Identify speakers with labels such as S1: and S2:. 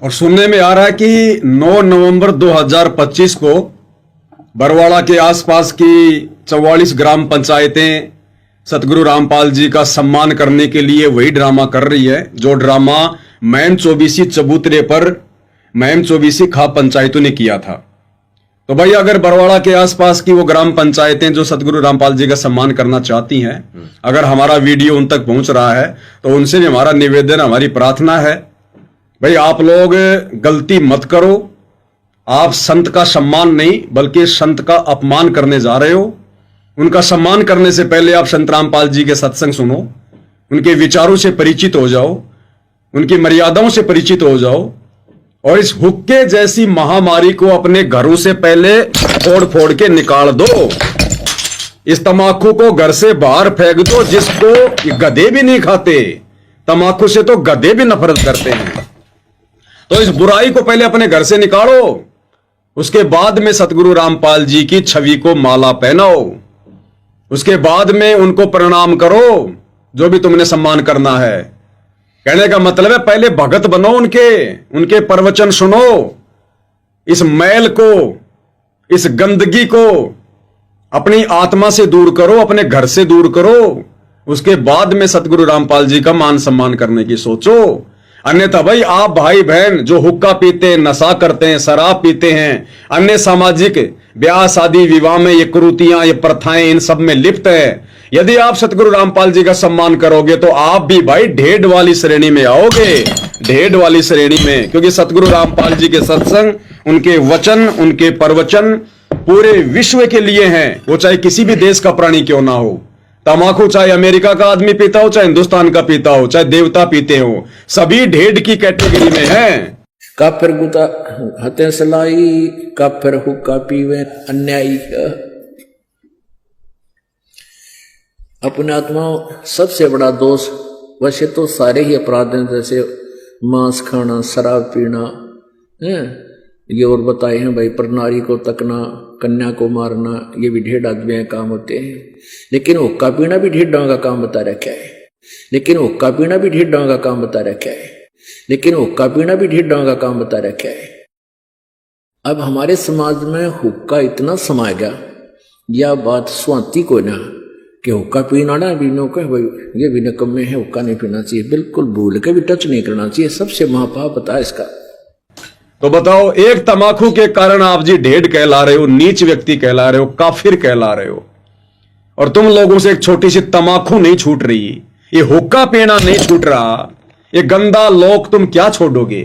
S1: और सुनने में आ रहा है कि 9 नवंबर 2025 को बरवाड़ा के आसपास की 44 ग्राम पंचायतें सतगुरु रामपाल जी का सम्मान करने के लिए वही ड्रामा कर रही है जो ड्रामा मैम चौबीसी चबूतरे पर मैम चौबीसी खाप पंचायतों ने किया था। तो भाई अगर बरवाड़ा के आसपास की वो ग्राम पंचायतें जो सतगुरु रामपाल जी का सम्मान करना चाहती हैं, अगर हमारा वीडियो उन तक पहुंच रहा है तो उनसे भी हमारा निवेदन, हमारी प्रार्थना है, भाई आप लोग गलती मत करो। आप संत का सम्मान नहीं बल्कि संत का अपमान करने जा रहे हो। उनका सम्मान करने से पहले आप संत रामपाल जी के सत्संग सुनो, उनके विचारों से परिचित हो जाओ, उनकी मर्यादाओं से परिचित हो जाओ और इस हुक्के जैसी महामारी को अपने घरों से पहले फोड़ फोड़ के निकाल दो। इस तमाकू को घर से बाहर फेंक दो, जिसको गधे भी नहीं खाते। तमाकू से तो गधे भी नफरत करते हैं। तो इस बुराई को पहले अपने घर से निकालो, उसके बाद में सतगुरु रामपाल जी की छवि को माला पहनाओ, उसके बाद में उनको प्रणाम करो जो भी तुमने सम्मान करना है। कहने का मतलब है पहले भगत बनो, उनके प्रवचन सुनो, इस मैल को, इस गंदगी को अपनी आत्मा से दूर करो, अपने घर से दूर करो, उसके बाद में सतगुरु रामपाल जी का मान सम्मान करने की सोचो। अन्यथा भाई आप भाई बहन जो हुक्का पीते हैं, नशा करते हैं, शराब पीते हैं, अन्य सामाजिक ब्याह शादी विवाह में ये कुरीतियां, ये प्रथाएं, इन सब में लिप्त है, यदि आप सतगुरु रामपाल जी का सम्मान करोगे तो आप भी भाई ढेड वाली श्रेणी में आओगे, ढेड वाली श्रेणी में। क्योंकि सतगुरु रामपाल जी के सत्संग, उनके वचन, उनके प्रवचन पूरे विश्व के लिए हैं, वो चाहे किसी भी देश का प्राणी क्यों ना हो। तमाकू चाहे अमेरिका का आदमी पीता हो, चाहे हिंदुस्तान का पीता हो, चाहे देवता पीते हो, सभी ढेड की कैटेगरी में हैं।
S2: काफिर गुता हते सलाई, काफिर हुक्का पीवे अन्यायी। अपने आत्मा सबसे बड़ा दोष, वैसे तो सारे ही अपराध हैं, जैसे मांस खाना, शराब पीना है, ये और बताए हैं भाई, पर नारी को तकना, कन्या को मारना, ये भी ढेर आदमी के काम होते हैं। लेकिन हुक्का पीना भी ढेर का काम बता रखा है, लेकिन हुक्का पीना भी ढेर का काम बता रखा है, लेकिन हुक्का पीना भी ढेर का काम बता रखा है। अब हमारे समाज में हुक्का इतना समा गया, यह बात स्वाति को ना कि हुक्का पीना ना भी नो कह भाई ये भी निकम्मे है, हुक्का नहीं पीना चाहिए, बिल्कुल भूल के भी टच नहीं करना चाहिए, सबसे महापाप बता इसका।
S1: तो बताओ, एक तमाकू के कारण आप जी ढेड कहला रहे हो, नीच व्यक्ति कहला रहे हो, काफिर कहला रहे हो, और तुम लोगों से एक छोटी सी तमाकू नहीं छूट रही, ये हुक्का पीना नहीं छूट रहा, ये गंदा लोक तुम क्या छोड़ोगे।